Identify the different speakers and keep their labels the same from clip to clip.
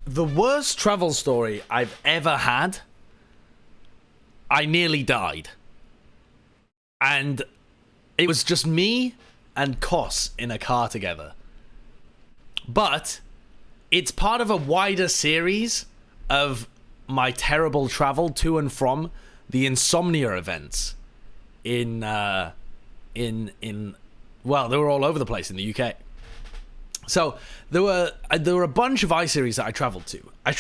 Speaker 1: The worst travel story I've ever had, I nearly died. And it was just me and Kos in a car together. But it's part of a wider series of my terrible travel to and from the insomnia events well, they were all over the place in the UK. So there were a bunch of I-series that I traveled to. I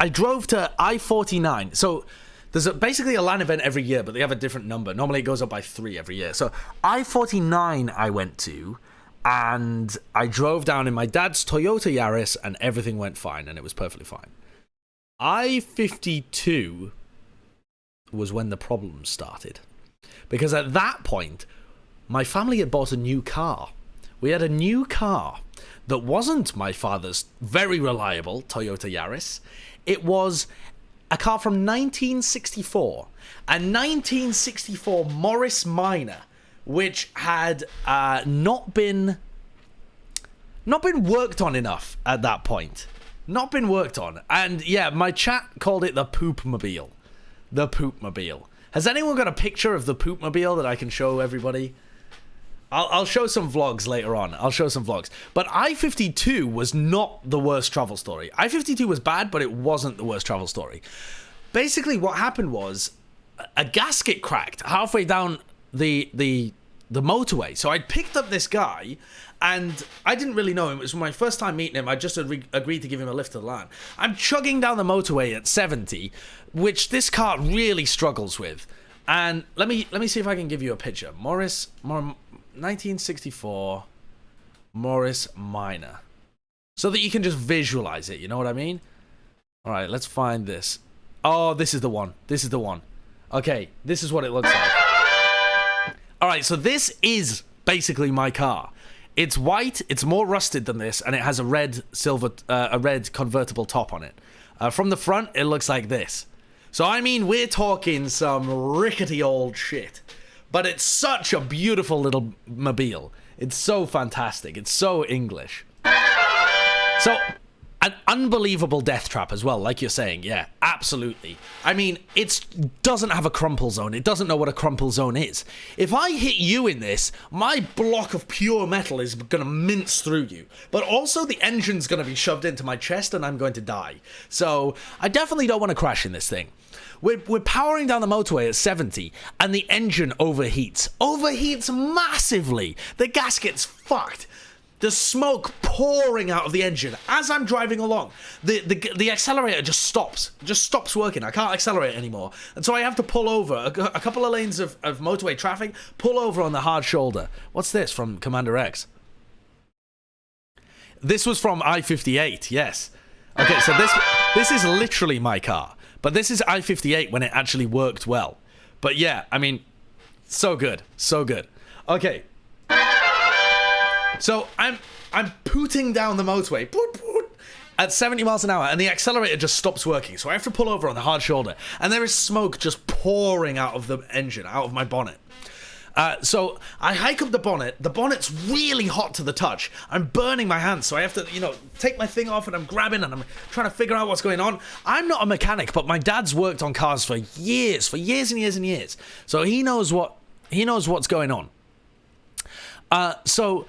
Speaker 1: drove to I49. So there's basically a LAN event every year, but they have a different number. Normally it goes up by 3 every year. So I49 I went to, and I drove down in my dad's Toyota Yaris, and everything went fine, and it was perfectly fine. I52 was when the problems started. Because at that point, my family had bought a new car. We had a new car that wasn't my father's very reliable Toyota Yaris. It was a car from 1964, a 1964 Morris Minor, which had not been worked on enough at that point. Not been worked on. And yeah, my chat called it the Poopmobile. The Poopmobile. Has anyone got a picture of the Poopmobile that I can show everybody? I'll show some vlogs later on. I'll show some vlogs. But I52 was not the worst travel story. I52 was bad, but it wasn't the worst travel story. Basically, what happened was a gasket cracked halfway down the motorway. So I'd picked up this guy, and I didn't really know him. It was my first time meeting him. I just agreed to give him a lift to the LAN. I'm chugging down the motorway at 70, which this car really struggles with. And let me see if I can give you a picture. 1964 Morris Minor, so that you can just visualize it, you know what I mean? All right, let's find this. Oh, this is the one. This is the one. Okay, this is what it looks like. All right, so this is basically my car. It's white, it's more rusted than this, and it has a red convertible top on it. From the front, it looks like this. So I mean, we're talking some rickety old shit. But it's such a beautiful little mobile. It's so fantastic. It's so English. So, an unbelievable death trap as well, like you're saying. Yeah, absolutely. I mean, it doesn't have a crumple zone. It doesn't know what a crumple zone is. If I hit you in this, my block of pure metal is going to mince through you. But also, the engine's going to be shoved into my chest, and I'm going to die. So, I definitely don't want to crash in this thing. We're powering down the motorway at 70, and the engine overheats. Overheats massively. The gasket's fucked. There's smoke pouring out of the engine as I'm driving along. The accelerator just stops working. I can't accelerate anymore. And so I have to pull over a couple of lanes of motorway traffic, pull over on the hard shoulder. What's this from Commander X? This was from I58, yes. Okay, so this is literally my car. But this is I58 when it actually worked well. But yeah, I mean, so good. So good. Okay. So I'm pooting down the motorway at 70 miles an hour, and the accelerator just stops working. So I have to pull over on the hard shoulder, and there is smoke just pouring out of the engine, out of my bonnet. So I hike up the bonnet. The bonnet's really hot to the touch. I'm burning my hands, so I have to, take my thing off, and I'm grabbing, and I'm trying to figure out what's going on. I'm not a mechanic, but my dad's worked on cars for years and years and years. So he knows what's going on. So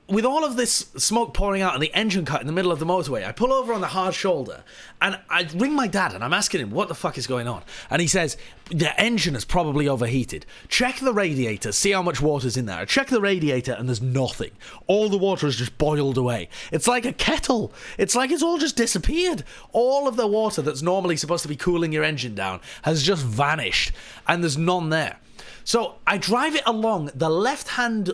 Speaker 1: with all of this smoke pouring out and the engine cut in the middle of the motorway, I pull over on the hard shoulder, and I ring my dad, and I'm asking him what the fuck is going on. And he says, the engine is probably overheated. Check the radiator, see how much water's in there. I check the radiator, and there's nothing. All the water is just boiled away. It's like a kettle. It's like it's all just disappeared. All of the water that's normally supposed to be cooling your engine down has just vanished, and there's none there. So I drive it along the left-hand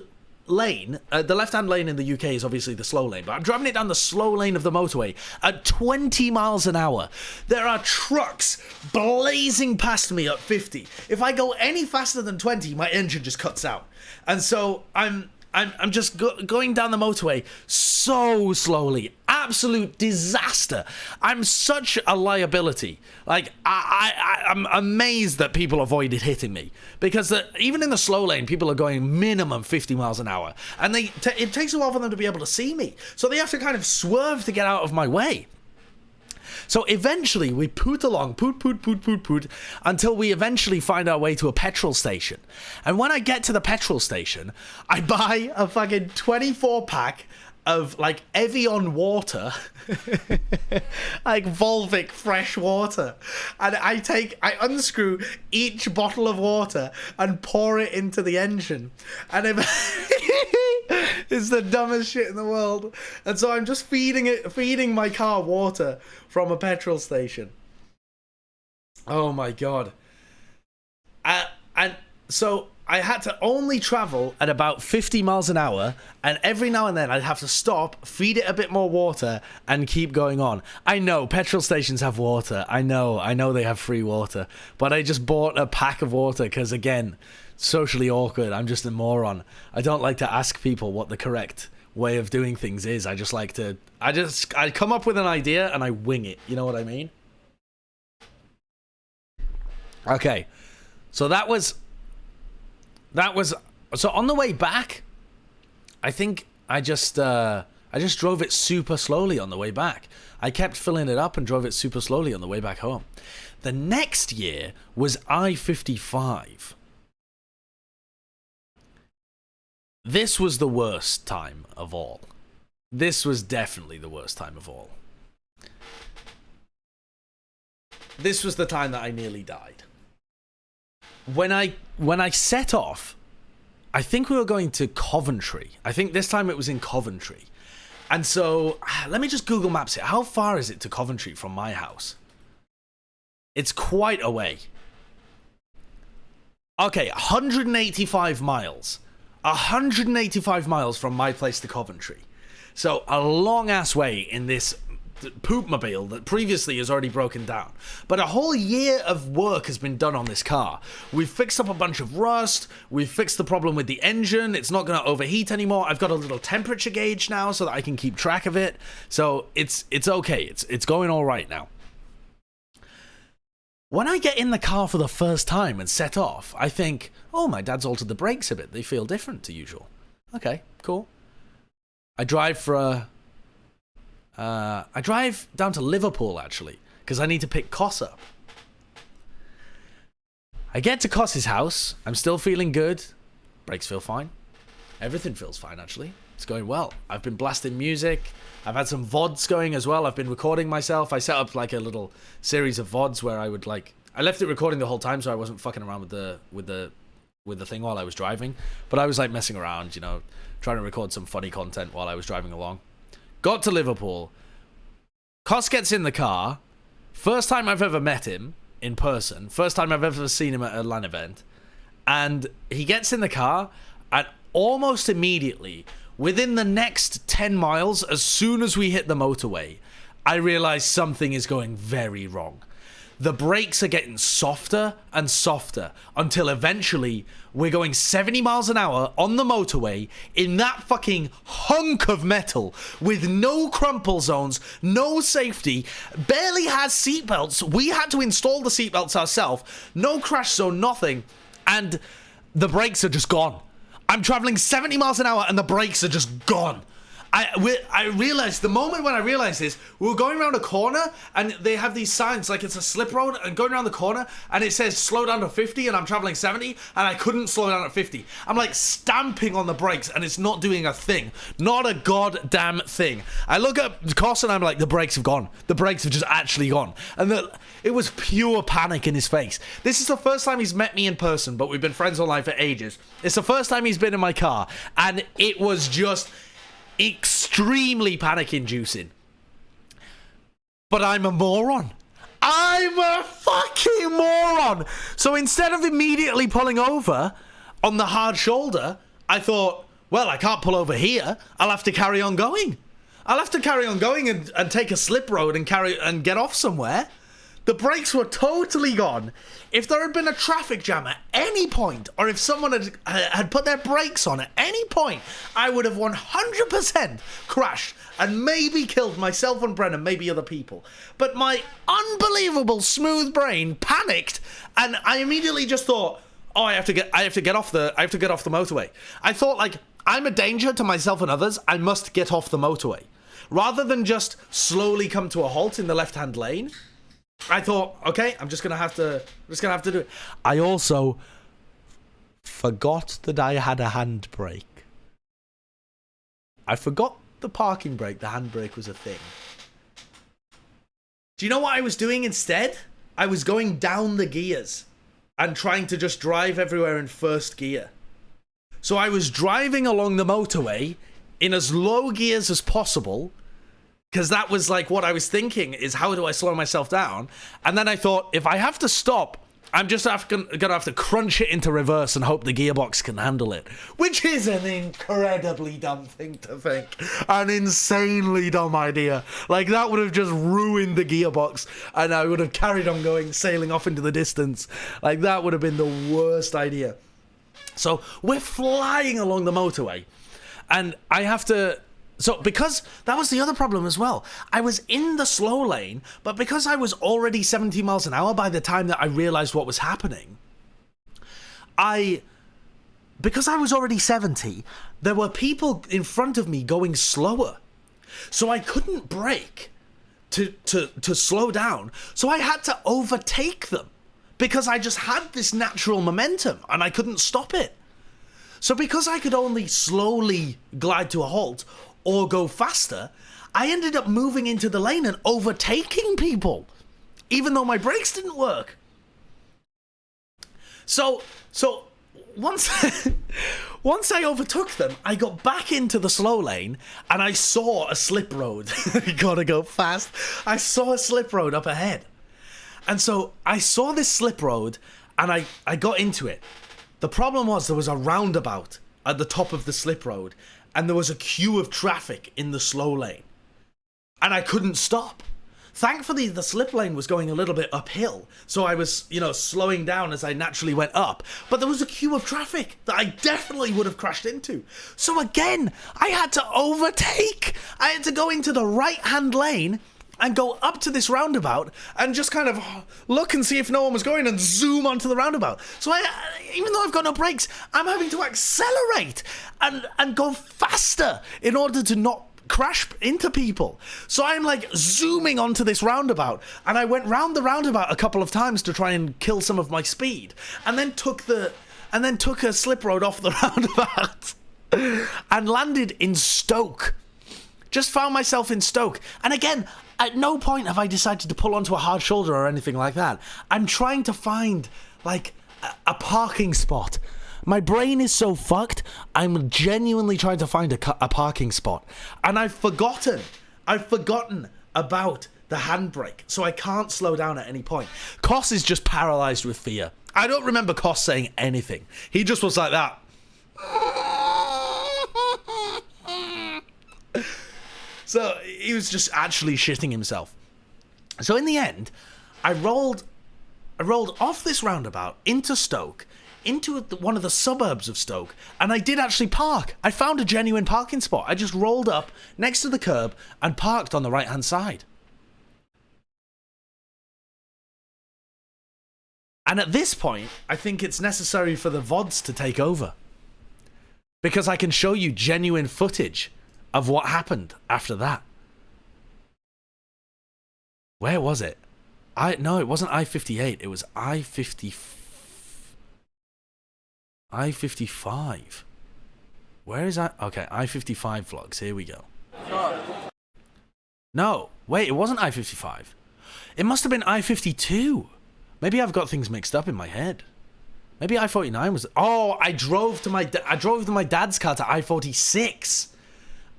Speaker 1: lane. The left-hand lane in the UK is obviously the slow lane, but I'm driving it down the slow lane of the motorway at 20 miles an hour. There are trucks blazing past me at 50. If I go any faster than 20, my engine just cuts out. And so I'm just going down the motorway so slowly. Absolute disaster. I'm such a liability. Like, I'm amazed that people avoided hitting me. Because even in the slow lane, people are going minimum 50 miles an hour. And it takes a while for them to be able to see me. So they have to kind of swerve to get out of my way. So eventually we poot along, poot, until we eventually find our way to a petrol station. And when I get to the petrol station, I buy a fucking 24 pack of like Evian water, like Volvic fresh water, and I unscrew each bottle of water and pour it into the engine, and it's the dumbest shit in the world. And so I'm just feeding my car water from a petrol station. Oh my god. And so I had to only travel at about 50 miles an hour, and every now and then I'd have to stop, feed it a bit more water, and keep going on. I know petrol stations have water. I know they have free water, but I just bought a pack of water because, again, socially awkward. I'm just a moron. I don't like to ask people what the correct way of doing things is. I just like to, I come up with an idea and I wing it. You know what I mean? Okay. So that was so on the way back, I think I just drove it super slowly on the way back. I kept filling it up and drove it super slowly on the way back home. The next year was I-55. This was the worst time of all. This was definitely the worst time of all. This was the time that I nearly died. When I set off, I think we were going to Coventry. I think this time it was in Coventry. And so, let me just Google Maps it. How far is it to Coventry from my house? It's quite a way. Okay, 185 miles. 185 miles from my place to Coventry. So, a long-ass way in this poopmobile that previously has already broken down. But a whole year of work has been done on this car. We've fixed up a bunch of rust. We've fixed the problem with the engine. It's not going to overheat anymore. I've got a little temperature gauge now so that I can keep track of it. So it's okay. It's going all right now. When I get in the car for the first time and set off, I think, oh, my dad's altered the brakes a bit. They feel different to usual. Okay, cool. I drive down to Liverpool, actually, because I need to pick Cos up. I get to Cos's house. I'm still feeling good. Brakes feel fine. Everything feels fine, actually. It's going well. I've been blasting music. I've had some VODs going as well. I've been recording myself. I set up like a little series of VODs where I would I left it recording the whole time so I wasn't fucking around with the thing while I was driving. But I was like messing around, you know, trying to record some funny content while I was driving along. Got to Liverpool. Cos gets in the car. First time I've ever met him in person. First time I've ever seen him at a LAN event. And he gets in the car, and almost immediately, within the next 10 miles, as soon as we hit the motorway, I realize something is going very wrong. The brakes are getting softer and softer until eventually we're going 70 miles an hour on the motorway in that fucking hunk of metal with no crumple zones, no safety, barely has seatbelts. We had to install the seatbelts ourselves, no crash zone, nothing, and the brakes are just gone. I'm traveling 70 miles an hour and the brakes are just gone. I realized, the moment when I realized this, we were going around a corner and they have these signs like it's a slip road, and going around the corner and it says slow down to 50 and I'm traveling 70 and I couldn't slow down at 50. I'm like stamping on the brakes and it's not doing a thing. Not a goddamn thing. I look at Cos and I'm like, the brakes have gone. The brakes have just actually gone. And it was pure panic in his face. This is the first time he's met me in person, but we've been friends online for ages. It's the first time he's been in my car and it was just extremely panic-inducing. But I'm a moron. I'm a fucking moron. So instead of immediately pulling over on the hard shoulder, I thought, well, I can't pull over here. I'll have to carry on going. I'll have to carry on going and take a slip road and get off somewhere. The brakes were totally gone. If there had been a traffic jam at any point, or if someone had put their brakes on at any point, I would have 100% crashed and maybe killed myself and Brennan, maybe other people. But my unbelievable smooth brain panicked, and I immediately just thought, oh, I have to get off the motorway. I thought, like, I'm a danger to myself and others. I must get off the motorway. rather than just slowly come to a halt in the left-hand lane, I thought, okay, I'm just gonna have to do it. I also forgot that I had a handbrake. I forgot the parking brake. The handbrake was a thing. Do you know what I was doing instead? I was going down the gears and trying to just drive everywhere in first gear. So I was driving along the motorway in as low gears as possible, because that was like what I was thinking, is how do I slow myself down? And then I thought, if I have to stop, I'm just gonna have to crunch it into reverse and hope the gearbox can handle it. Which is an incredibly dumb thing to think. An insanely dumb idea. Like, that would have just ruined the gearbox, and I would have carried on going, sailing off into the distance. Like, that would have been the worst idea. So, we're flying along the motorway, and I have to... So, because that was the other problem as well. I was in the slow lane, but because I was already 70 miles an hour by the time that I realized what was happening, because I was already 70, there were people in front of me going slower. So I couldn't brake to slow down. So I had to overtake them because I just had this natural momentum and I couldn't stop it. So because I could only slowly glide to a halt or go faster, I ended up moving into the lane and overtaking people, even though my brakes didn't work. So once once I overtook them, I got back into the slow lane and I saw a slip road. You gotta go fast. I saw a slip road up ahead. And so I saw this slip road and I got into it. The problem was there was a roundabout at the top of the slip road, and there was a queue of traffic in the slow lane. And I couldn't stop. Thankfully, the slip lane was going a little bit uphill, so I was, slowing down as I naturally went up. But there was a queue of traffic that I definitely would have crashed into. So again, I had to overtake. I had to go into the right-hand lane and go up to this roundabout and just kind of look and see if no one was going and zoom onto the roundabout. So even though I've got no brakes, I'm having to accelerate and go faster in order to not crash into people. So I'm like zooming onto this roundabout, and I went round the roundabout a couple of times to try and kill some of my speed, and then took a slip road off the roundabout and landed in Stoke. Just found myself in Stoke. And again, at no point have I decided to pull onto a hard shoulder or anything like that. I'm trying to find, like, a parking spot. My brain is so fucked, I'm genuinely trying to find a parking spot. And I've forgotten about the handbrake, so I can't slow down at any point. Koss is just paralyzed with fear. I don't remember Koss saying anything. He just was like that. So he was just actually shitting himself. So in the end, I rolled off this roundabout into Stoke, into one of the suburbs of Stoke, and I did actually park. I found a genuine parking spot. I just rolled up next to the curb and parked on the right-hand side. And at this point, I think it's necessary for the VODs to take over, because I can show you genuine footage of what happened after that. Where was it? No, it wasn't I-58. It was I-55. Where is that? Okay, I-55 vlogs. Here we go. No, wait, it wasn't I-55. It must have been I-52. Maybe I've got things mixed up in my head. Maybe I-49 was... Oh, I drove with my dad's car to I-46.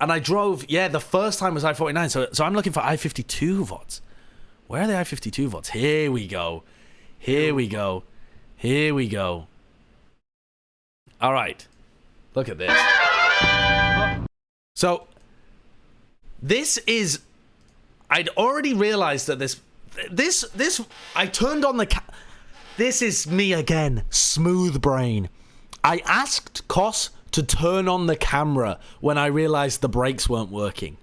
Speaker 1: And I drove... Yeah, the first time was I-49. So I'm looking for I-52 VODs. Where are the I-52 VODs? Here we go. Here we go. Here we go. All right. Look at this. So, this is... I'd already realized that this... I turned on the... This is me again. Smooth brain. I asked Koss to turn on the camera when I realized the brakes weren't working.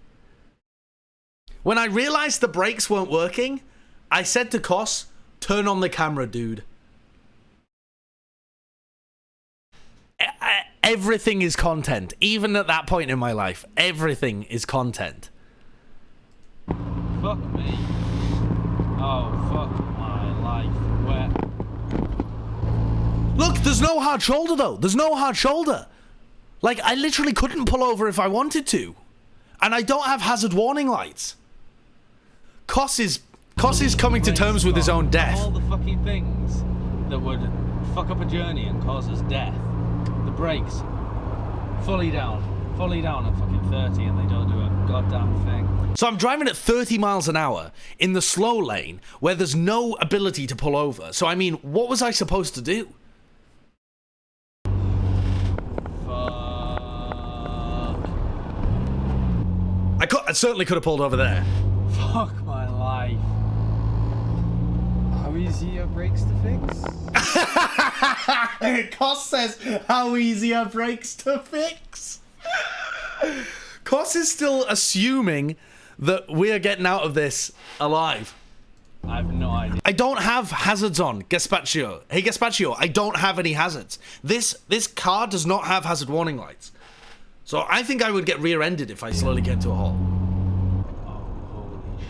Speaker 1: When I realized the brakes weren't working, I said to Koss, turn on the camera, dude. Everything is content. Even at that point in my life, everything is content. fuck me. Oh, fuck my life. Where? Look, there's no hard shoulder, though. There's no hard shoulder. Like, I literally couldn't pull over if I wanted to. And I don't have hazard warning lights. Koss is coming to terms with his own death. All the fucking things that would fuck up a journey and cause us death. The brakes. Fully down at fucking 30 and they don't do a goddamn thing. So I'm driving at 30 miles an hour in the slow lane where there's no ability to pull over. So I mean, what was I supposed to do? I certainly could have pulled over there. Fuck my life.
Speaker 2: How easy are brakes to fix?
Speaker 1: Koss says, how easy are brakes to fix? Koss is still assuming that we're getting out of this alive. I have no idea. I don't have hazards on, Gaspaccio. Hey, Gaspaccio, I don't have any hazards. This car does not have hazard warning lights. So I think I would get rear-ended if I slowly came to a halt. Oh, holy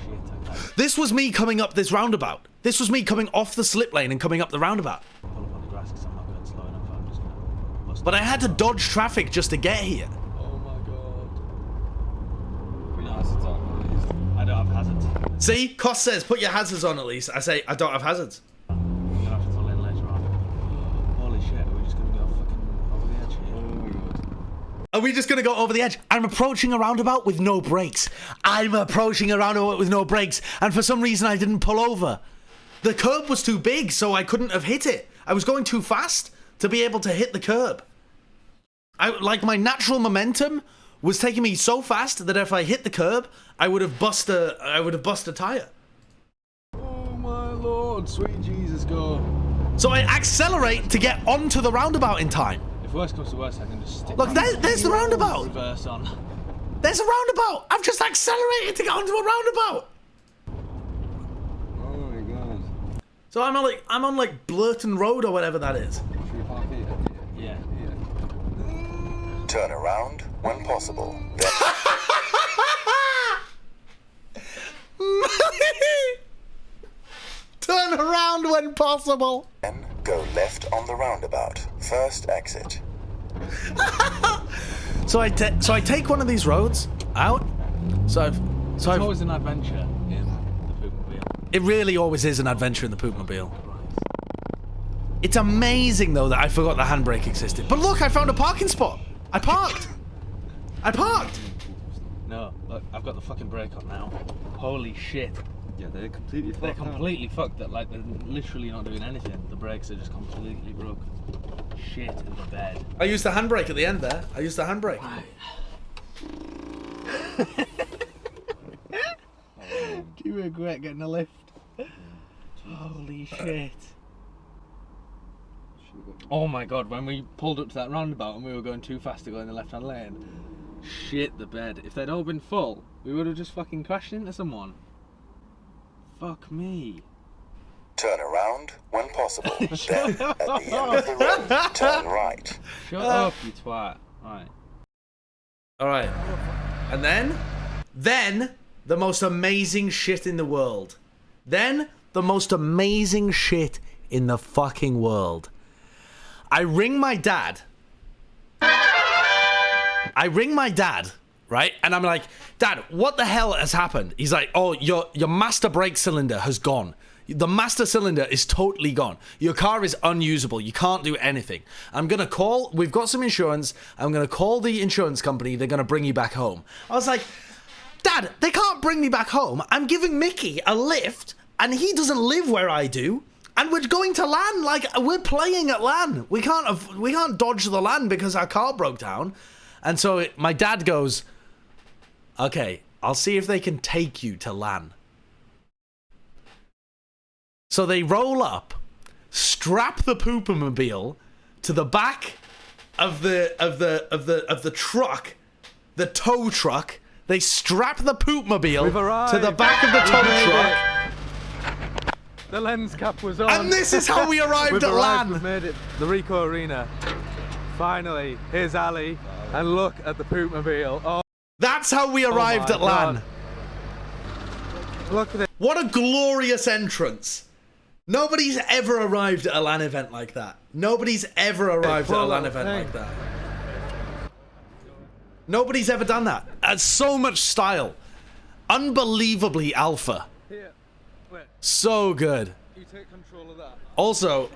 Speaker 1: shit. This was me coming up this roundabout. This was me coming off the slip lane and coming up the roundabout. Pull up on the grass because I'm not going slow enough. I'm just gonna... But I had to dodge traffic just to get here.
Speaker 2: Oh my god.
Speaker 1: Put your hazards on, please. I don't have hazards. See? Koss says, put your hazards on at least. I say, I don't have hazards. We're going to have to pull in later on. Holy shit, are we just going to go fucking over the edge here? Oh my god. Are we just going to go over the edge? I'm approaching a roundabout with no brakes. And for some reason I didn't pull over. The curb was too big, so I couldn't have hit it. I was going too fast to be able to hit the curb. Like my natural momentum was taking me so fast that if I hit the curb, I would have bust a tire.
Speaker 2: Oh my lord, sweet Jesus, go.
Speaker 1: So I accelerate to get onto the roundabout in time.
Speaker 2: If worse comes to worse, I can just stick.
Speaker 1: Look, there's the roundabout.
Speaker 2: Reverse on.
Speaker 1: There's a roundabout. I've just accelerated to get onto a roundabout.
Speaker 2: Oh my god.
Speaker 1: So I'm on like Blurton Road or whatever that is.
Speaker 2: Should we park here?
Speaker 1: Yeah.
Speaker 3: Turn around when possible.
Speaker 1: Turn around when possible.
Speaker 3: Then go left on the roundabout. First exit.
Speaker 1: So I take one of these roads out. It's
Speaker 2: always an adventure in the Poopmobile.
Speaker 1: It really always is an adventure in the Poopmobile. It's amazing though that I forgot the handbrake existed. But look, I found a parking spot. I parked.
Speaker 2: No, look, I've got the fucking brake on now. Holy shit. Yeah, they're completely fucked. They're completely fucked. That like they're literally not doing anything. The brakes are just completely broke. Shit in the bed.
Speaker 1: I used the handbrake at the end there. I used the handbrake.
Speaker 2: Do you regret getting a lift? Holy shit. Oh my god, when we pulled up to that roundabout and we were going too fast to go in the left hand lane. Shit the bed. If they'd all been full, we would have just fucking crashed into someone. Fuck me.
Speaker 3: Turn around when possible. Then, at the end of the road, turn right.
Speaker 2: Shut up, you twat.
Speaker 1: Alright. And then the most amazing shit in the world. Then the most amazing shit in the fucking world. I ring my dad, right? And I'm like, Dad, what the hell has happened? He's like, oh, your master brake cylinder has gone. The master cylinder is totally gone. Your car is unusable. You can't do anything. I'm going to call, we've got some insurance. I'm going to call the insurance company. They're going to bring you back home. I was like, Dad, they can't bring me back home. I'm giving Mickey a lift and he doesn't live where I do. And we're going to LAN, like, we're playing at LAN. We can't dodge the LAN because our car broke down. And so my dad goes, okay, I'll see if they can take you to LAN. So they roll up, strap the Poopmobile to the back of the truck, the tow truck. They strap the Poopmobile to the back of the tow truck.
Speaker 2: The lens cap was on.
Speaker 1: And this is how we arrived at LAN.
Speaker 2: We've made it. The Rico Arena. Finally, here's Ali. And look at the Poopmobile. Oh.
Speaker 1: That's how we arrived at LAN.
Speaker 2: Look at it.
Speaker 1: What a glorious entrance. Nobody's ever arrived at a LAN event like that. Nobody's ever arrived at a LAN event like that. Nobody's ever done that. That's so much style. Unbelievably alpha.
Speaker 2: Here. Wait.
Speaker 1: So good.
Speaker 2: You take control of that.
Speaker 1: Also,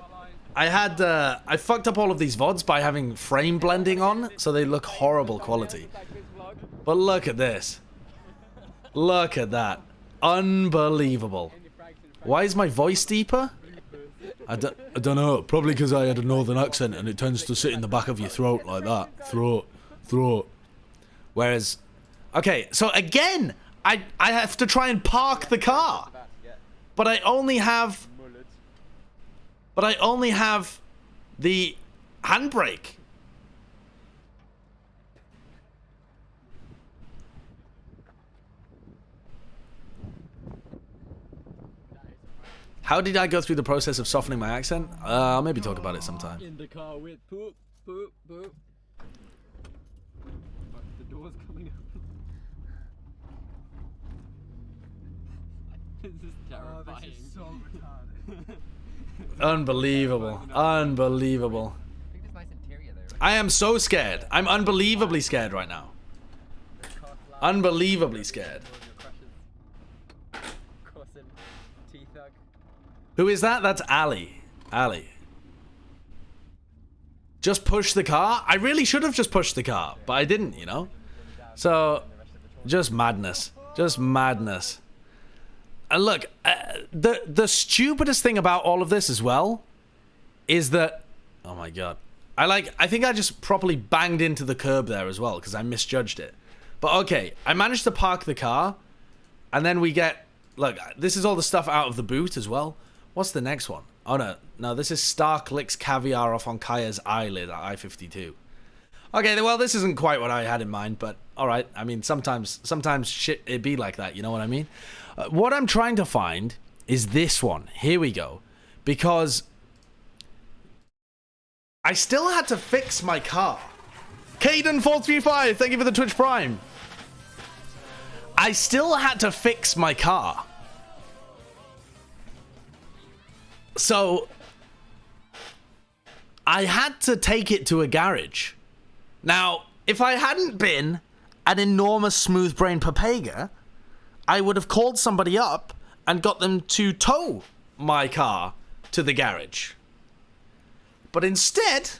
Speaker 1: I fucked up all of these VODs by having frame blending on, so they look horrible quality. But look at this. Look at that. Unbelievable. Why is my voice deeper? I don't know. Probably because I had a northern accent and it tends to sit in the back of your throat like that. Throat. Whereas, okay, so again, I have to try and park the car. But I only have the handbrake. How did I go through the process of softening my accent? I'll maybe talk about it sometime.
Speaker 2: In the car with poop. Fuck, the door's coming up. This is terrifying. Oh, this is so retarded.
Speaker 1: Unbelievable. Unbelievable. I am so scared. I'm unbelievably scared right now. Unbelievably scared. Who is that? That's Ali. Ali. Just push the car? I really should have just pushed the car, but I didn't, you know? So, just madness. Just madness. And look, the stupidest thing about all of this as well is that, oh my god, I think I just properly banged into the curb there as well because I misjudged it. But okay, I managed to park the car, and then we get, look, this is all the stuff out of the boot as well. What's the next one? Oh no, this is Stark licks caviar off on Kaya's eyelid at i52. Okay, well, this isn't quite what I had in mind, but alright. I mean, sometimes shit, it be like that, you know what I mean? What I'm trying to find is this one. Here we go. Because I still had to fix my car. Caden435, thank you for the Twitch Prime. I still had to fix my car. So, I had to take it to a garage. Now, if I hadn't been an enormous smooth brain papega, I would have called somebody up and got them to tow my car to the garage. But instead,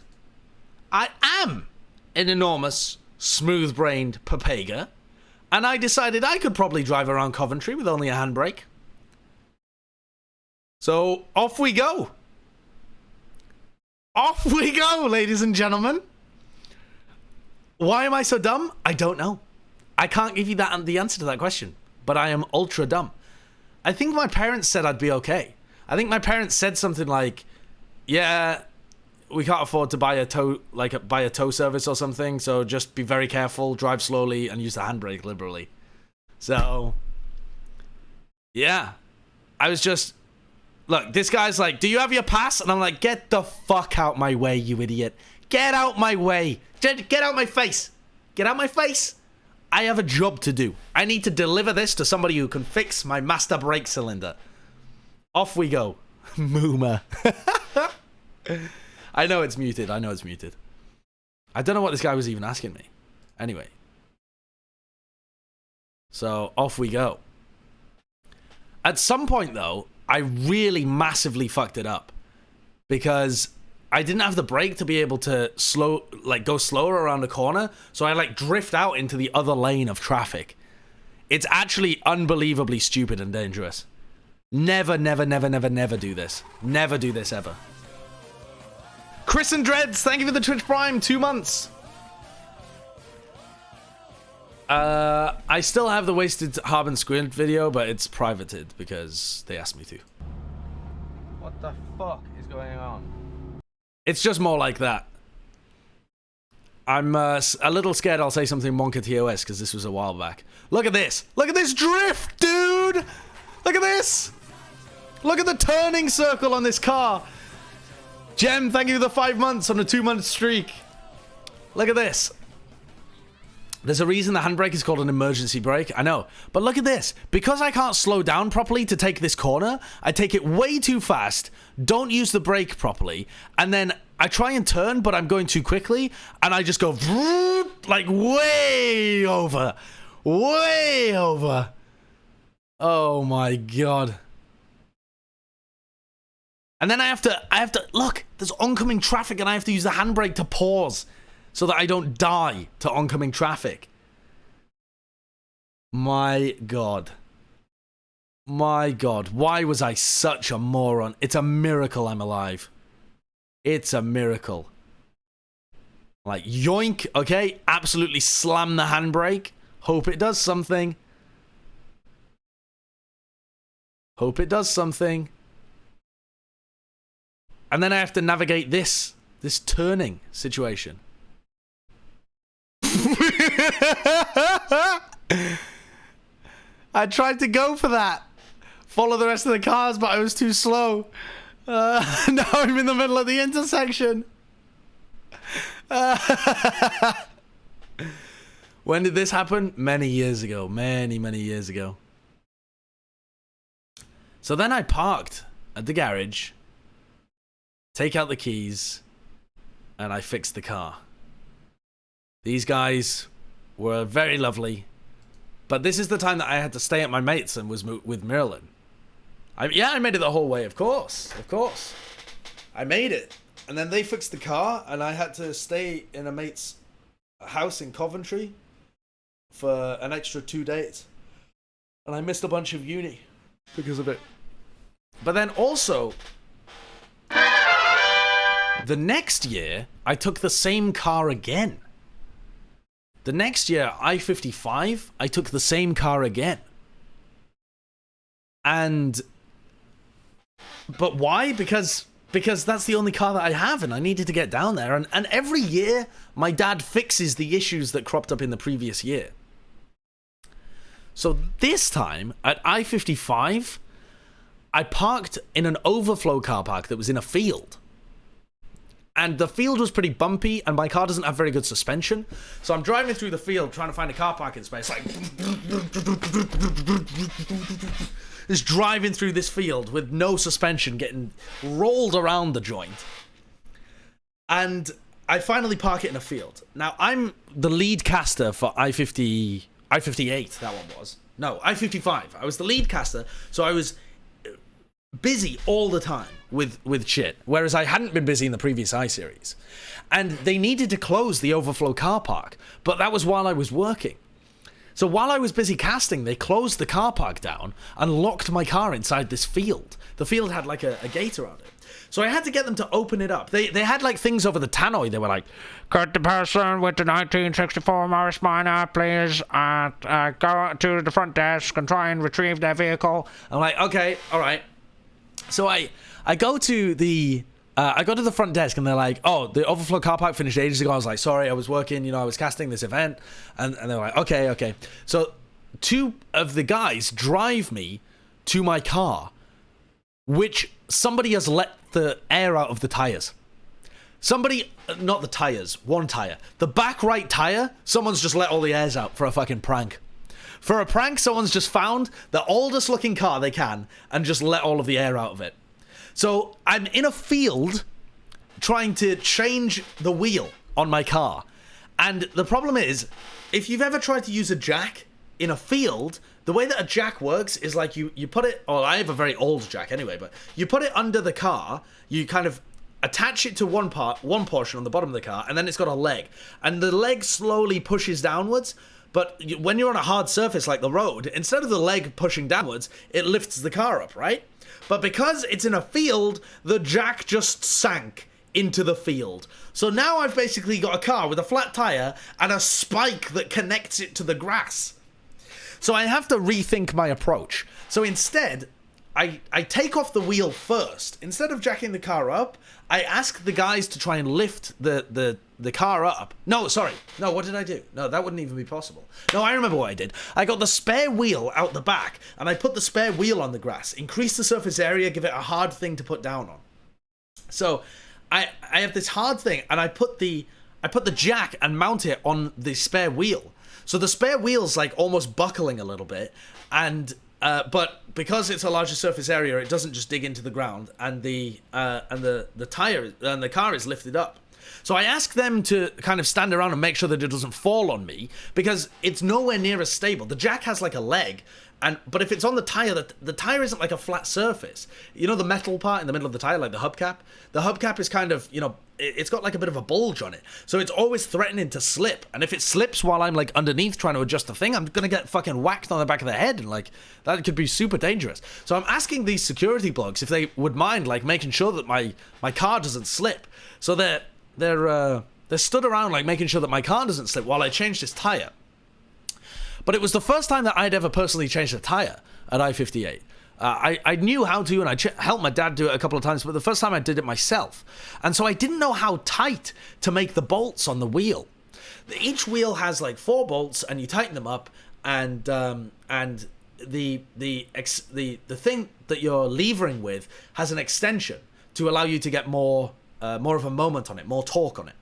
Speaker 1: I am an enormous smooth brained papega, and I decided I could probably drive around Coventry with only a handbrake. So, off we go. Off we go, ladies and gentlemen. Why am I so dumb? I don't know. I can't give you the answer to that question. But I am ultra dumb. I think my parents said I'd be okay. I think my parents said something like, yeah, we can't afford to buy a tow service or something, so just be very careful, drive slowly, and use the handbrake liberally. So, yeah. I was just... Look, this guy's like, do you have your pass? And I'm like, get the fuck out my way, you idiot. Get out my way. Get out my face. Get out my face. I have a job to do. I need to deliver this to somebody who can fix my master brake cylinder. Off we go. Moomer. I know it's muted. I don't know what this guy was even asking me. Anyway. So, off we go. At some point, though, I really massively fucked it up because I didn't have the brake to be able to go slower around a corner, so I drift out into the other lane of traffic. It's actually unbelievably stupid and dangerous. Never do this. Never do this ever. Chris and Dreads, thank you for the Twitch Prime, 2 months. I still have the Wasted Harbin Squint video, but it's privated because they asked me to.
Speaker 2: What the fuck is going on?
Speaker 1: It's just more like that. I'm a little scared I'll say something Wonka TOS because this was a while back. Look at this! Look at this drift, dude! Look at this! Look at the turning circle on this car! Jem, thank you for the 5 months on a 2-month streak. Look at this. There's a reason the handbrake is called an emergency brake. I know. But look at this. Because I can't slow down properly to take this corner, I take it way too fast, don't use the brake properly, and then I try and turn, but I'm going too quickly, and I just go like way over. Way over. Oh my god. And then I have to look, there's oncoming traffic and I have to use the handbrake to pause so that I don't die to oncoming traffic. My god. My god, why was I such a moron? It's a miracle I'm alive. It's a miracle. Like, yoink, okay? Absolutely slam the handbrake. Hope it does something. Hope it does something. And then I have to navigate this turning situation. I tried to go for that. Follow the rest of the cars, but I was too slow. Now I'm in the middle of the intersection. When did this happen? Many years ago. Many, many years ago. So then I parked at the garage, take out the keys, and I fixed the car. These guys were very lovely, but this is the time that I had to stay at my mate's and was with Marilyn. I made it the whole way, of course. I made it. And then they fixed the car, and I had to stay in a mate's house in Coventry for an extra 2 days. And I missed a bunch of uni because of it. But then also, the next year, I took the same car again. The next year, I-55, I took the same car again. But why? Because that's the only car that I have, and I needed to get down there. And every year, my dad fixes the issues that cropped up in the previous year. So this time, at I-55, I parked in an overflow car park that was in a field. And the field was pretty bumpy, and my car doesn't have very good suspension. So I'm driving through the field trying to find a car parking space, like just driving through this field with no suspension, getting rolled around the joint. And I finally park it in a field. Now, I'm the lead caster for I-58, that one was. No, I-55. I was the lead caster, so I was busy all the time with shit, whereas I hadn't been busy in the previous I-series. And they needed to close the overflow car park, but that was while I was working. So while I was busy casting, they closed the car park down and locked my car inside this field. The field had like a gate around it. So I had to get them to open it up. They had like things over the tannoy. They were like, "Could the person with the 1964 Morris Minor please go to the front desk and try and retrieve their vehicle?" I'm like, okay, all right. So I go to the front desk, and they're like, "Oh, the overflow car park finished ages ago." I was like, "Sorry, I was working, I was casting this event." And they're like, okay. So 2 of the guys drive me to my car, which somebody has let the air out of the tires. Not the tires, one tire. The back right tire, someone's just let all the airs out for a fucking prank. For a prank, someone's just found the oldest looking car they can and just let all of the air out of it. So I'm in a field trying to change the wheel on my car. And the problem is, if you've ever tried to use a jack in a field, the way that a jack works is like you put it, or I have a very old jack anyway, but you put it under the car, you kind of attach it to one portion on the bottom of the car, and then it's got a leg. And the leg slowly pushes downwards. But when you're on a hard surface like the road, instead of the leg pushing downwards, it lifts the car up, right? But because it's in a field, the jack just sank into the field. So now I've basically got a car with a flat tire and a spike that connects it to the grass. So I have to rethink my approach. So instead, I take off the wheel first. Instead of jacking the car up, I ask the guys to try and lift the car up. No, sorry. No, what did I do? No, that wouldn't even be possible. No, I remember what I did. I got the spare wheel out the back, and I put the spare wheel on the grass, increase the surface area, give it a hard thing to put down on. So I have this hard thing, and I put the jack and mount it on the spare wheel. So the spare wheel's like almost buckling a little bit, and but because it's a larger surface area, it doesn't just dig into the ground, and the tire and the car is lifted up. So I asked them to kind of stand around and make sure that it doesn't fall on me, because it's nowhere near as stable. The jack has like a leg, but if it's on the tire, the tire isn't like a flat surface. You know the metal part in the middle of the tire, like the hubcap? The hubcap is kind of, it's got like a bit of a bulge on it. So it's always threatening to slip. And if it slips while I'm like underneath trying to adjust the thing, I'm going to get fucking whacked on the back of the head. And like, that could be super dangerous. So I'm asking these security blokes if they would mind like making sure that my car doesn't slip. So they're stood around like making sure that my car doesn't slip while I change this tire. But it was the first time that I'd ever personally changed a tire at I-58. I knew how to, and I helped my dad do it a couple of times, but the first time I did it myself. And so I didn't know how tight to make the bolts on the wheel. Each wheel has like 4 bolts, and you tighten them up, and the thing that you're levering with has an extension to allow you to get more of a moment on it, more torque on it.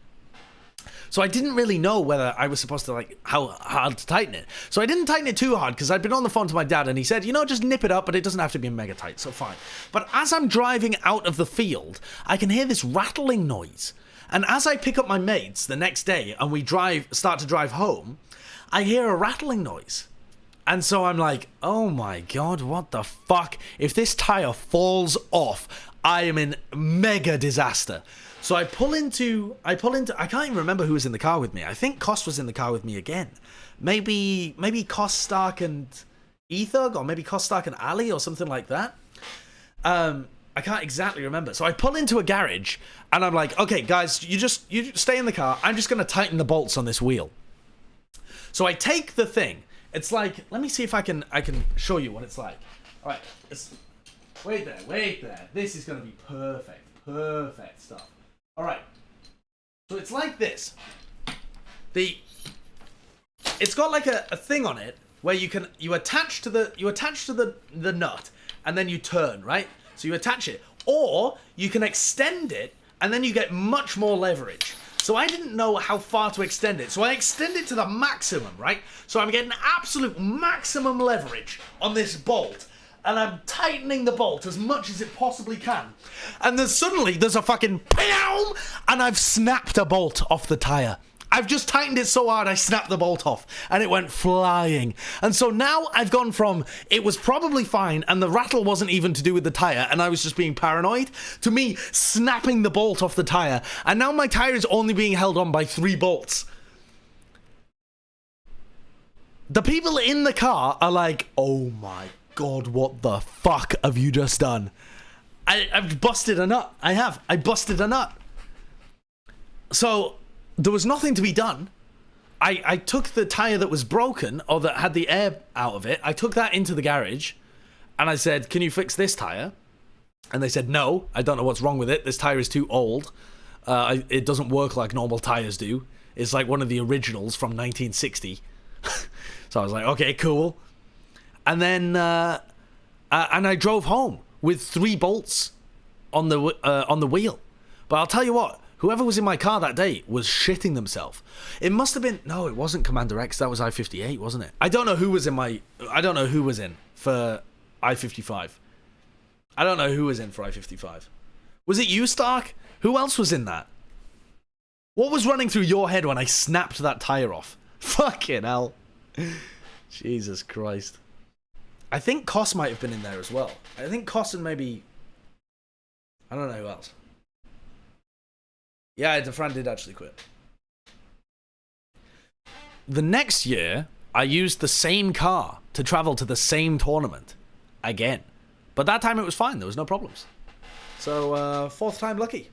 Speaker 1: So I didn't really know whether I was supposed to, like, how hard to tighten it. So I didn't tighten it too hard, because I'd been on the phone to my dad, and he said, just nip it up, but it doesn't have to be mega tight, so fine. But as I'm driving out of the field, I can hear this rattling noise. And as I pick up my mates the next day, and we start to drive home, I hear a rattling noise. And so I'm like, oh my god, what the fuck? If this tire falls off, I am in mega disaster. So I pull into, I can't even remember who was in the car with me. I think Koss was in the car with me again. Maybe Koss, Stark, and Ethug, or maybe Koss, Stark, and Ali, or something like that. I can't exactly remember. So I pull into a garage, and I'm like, okay, guys, you stay in the car. I'm just going to tighten the bolts on this wheel. So I take the thing. It's like, let me see if I can show you what it's like. All right, wait there. This is going to be perfect stuff. All right, so it's like this. It's got like a thing on it where you attach to the nut, and then you turn, right? So you attach it, or you can extend it, and then you get much more leverage. So I didn't know how far to extend it, so I extend it to the maximum, right? So I'm getting absolute maximum leverage on this bolt, and I'm tightening the bolt as much as it possibly can. And then suddenly there's a fucking pow, and I've snapped a bolt off the tire. I've just tightened it so hard I snapped the bolt off, and it went flying. And so now I've gone from it was probably fine and the rattle wasn't even to do with the tire and I was just being paranoid, to me snapping the bolt off the tire, and now my tire is only being held on by 3 bolts. The people in the car are like, oh my god, what the fuck have you just done? I've busted a nut. I busted a nut. So there was nothing to be done. I took the tire that was broken, or that had the air out of it, I took that into the garage, and I said, can you fix this tire? And they said, no, I don't know what's wrong with it. This tire is too old. It doesn't work like normal tires do. It's like one of the originals from 1960. So I was like, okay, cool. And then, and I drove home with 3 bolts on the wheel. But I'll tell you what, whoever was in my car that day was shitting themselves. It must have been, no, it wasn't Commander X, that was I-58, wasn't it? I don't know who was in for I-55. I don't know who was in for I-55. Was it you, Stark? Who else was in that? What was running through your head when I snapped that tire off? Fucking hell. Jesus Christ. I think Koss might have been in there as well. I think Koss and maybe, I don't know who else. Yeah, DeFran did actually quit. The next year, I used the same car to travel to the same tournament again. But that time it was fine. There was no problems. So, 4th time lucky.